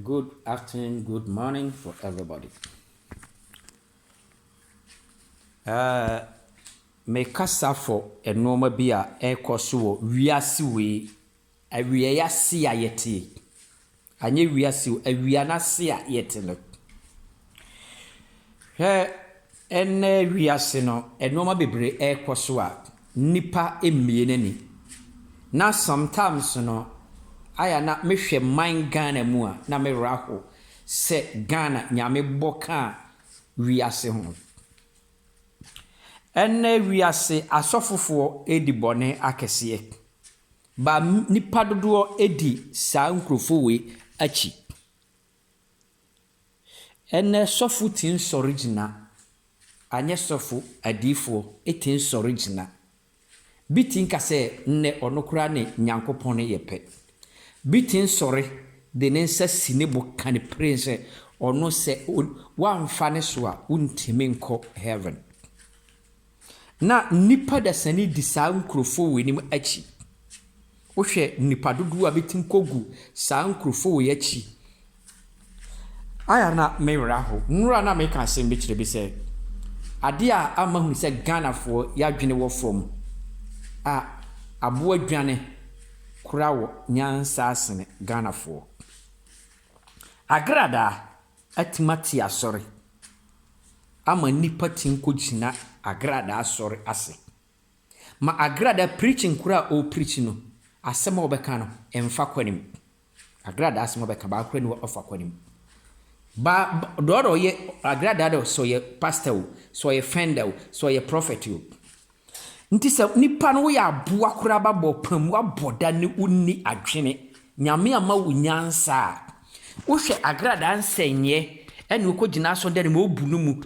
Good afternoon, good morning for everybody. Me kasa for enoma bi a ekɔ so wɔ wiase we awia yase a yɛte. Anye wiase awia na se a yɛte no. Ene wiase no enoma bebre ekɔ so a nipa emie nani. Na sometimes no aya na mehwɛ man Ghana mu a na me raho se Ghana nyame boka wiase ho. Ene wiase asofofo edi bone akese. Ba nipa dodo edi saa nkrofo we achi. Ene sofu tin original. Anye sofu adifo etin original. Bitin kase ne onokura ne nyankopon ne yepe. Bitin sori de ne nsa sinebo kan prince ono se wan fane so a untimi nko heaven. Na nipa da sani di saa nkrofo we nim achi. Wo hwe nipa dodo a bitin kogu saa nkrofo we achi. Aya na mewra ho. Nwura na meka asem bi kire bi se ade a amahu se Ghana fo ya dwene wo from a abo adwane kurawo nyansa asene Ghana fo. Agrada atimati asori. Ama nipa tinko gina agrada asori ase. Ma agrada preaching kura o preach no. Asema obeka no emfa kwanim. Agrada asema obeka ba kura ni ofa kwanim. Ba dodo ye agrada do so ye pastor, so ye fender, so ye prophet you. Nti se nipa no ya aboa kura ba bo pam wa boda ne unni adwene nyame ama wunyansa wo hwe agrada ansenye ene ukogina so de mo obu no mu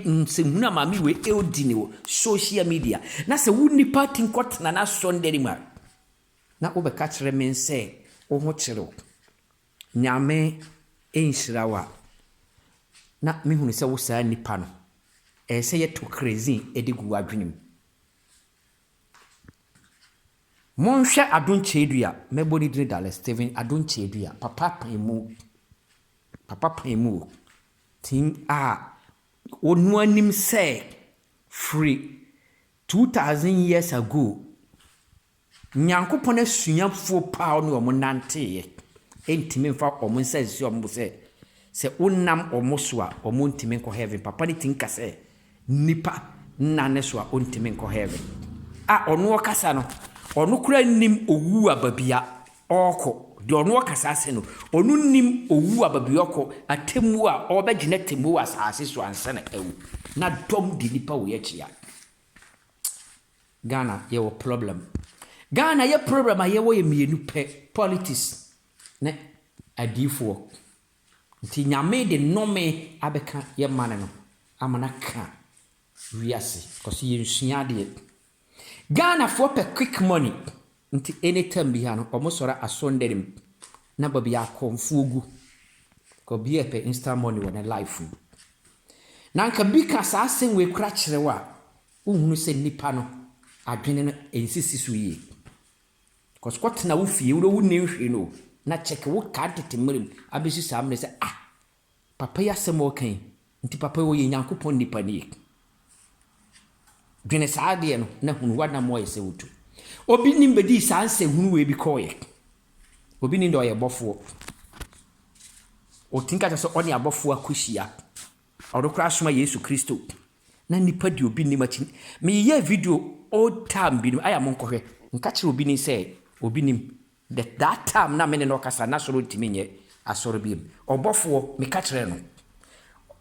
nsehunu amami we eodini wo social media na se wunni party nkotena na so nderi ma na wo be ka kire men se wo ho kire wo nyame enhirawa na mehunu se wo saa nipa no se ye to crazy edigu adwenem. Monhwe adonche edua meboni dre Dallas Steven adonche edua papa paimu tin a onu anim say free 2000 years ago nyankopon asunyafo paw no omo nante ye entimi mfa omo nsasi omo se unam omo so a omo ntimi nko heaven papa ni tin kase nipa nane so a ontimi nko heaven a onu okasa no onu kura nim owu ababia oko de onu okasa ase no onu nim owu ababia oko atemu a obegine temu asase so ansa na ewu na dom di nipa wo ye chia. Ghana ye wo problem. Ghana ye problem aye wo ye mienu pe politics ne adifo nti nyame de nome abeka ye mane no amana ka wiase kosi ye nsua de Ghana for pe quick money nti anytime bi ha no omosora asonderim na babi akonfuogu ko bi e pe instant money won life na nka bi ka sa asen we kura kirewa uhunu se nipa no adwene no ensisi so yi ko skot na wo fie wo ne hwe no na check wo ka tetemerem abesi samne se papa ya semo kan nti papa wo ye nyankopon nipa ni dwene saade no na hunu wada mo yese wutu obi nim bedi sanse hunu we bi koye obi nim do ye bofo o tinka so oni abofo akohia odokra soma Yesu Kristo na nipa di obi nim achi me ye video all time bi aya mo nkohwe nka kire obi nim say obi nim that time na me ne no kasa na soro ntimi nye asoro bi obofo me ka kire no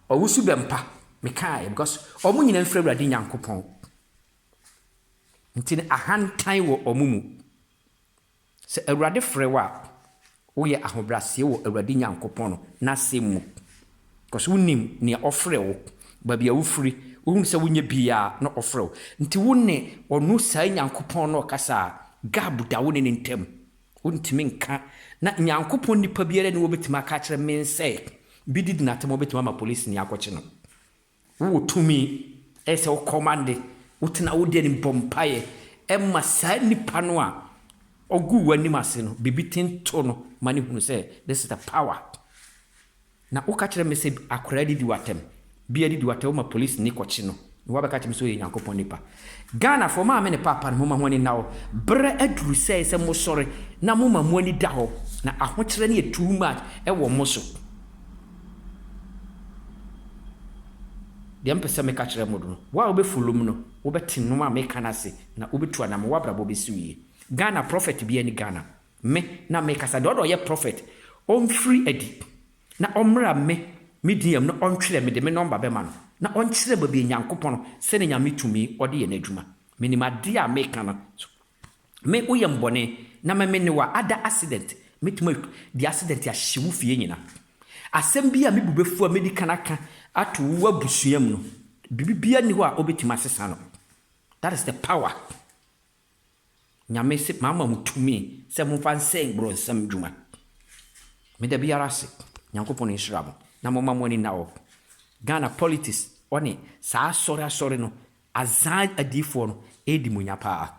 owusu bempa me kai because omu nyina mfra Awurade Nyankopon ntine ahantan wo omumu se Awurade frewa wo ye ahobrase wo Awurade Nyankopon no na semu because wonim ne ofre wo babia wo firi wo se wonye bia na ofre wo nti wonne onu sai Nyankopon no kasa gabuda wo ne ntem wontimi nka na Nyankopon nipa biara ne wo betima ka kire men se bididi na temo betima ma police ni akoche no wo tumi wo commande utna wode ni bompaye emma sa nipa no a ogu wani ase no bibi tinto no mani hunu say this is the power na o ka kire me say akora di watem bia di watem ma police ni kochi no wa ba ka kire me so ye Nyankopon nipa Ghana for ma me ne papa no ma ho ni na ho bre aduru say mo sori na mo ma mo ani da ho na ahokire ne too much e wo mo so dem pese me ka kire mo do wa obefulum no obetin no ma me kana se na obetu anam wa brabo besuye Ghana prophet bi ani Ghana me na me kasa do ye prophet on free edi na omra me medium no ontwere me de me number be ma no na onkyere ba bi Nyankopon se ne nyame tumi ode ye n'adwuma me ni made a me kana me oyem bone na me ne wa ada accident metuma di accident ya hyewu fie nyina asem bi a me bubefu a medi kanaka ato wa busuam no bibibia ni ho a obetima sesa no that is the power nyame se mama mutumi se mo fan sen bro sam dwuma me da biara se Nyankopon Israel na mo mamoni na o Ghana politics oni sa asore no azan adifo no edi munya pa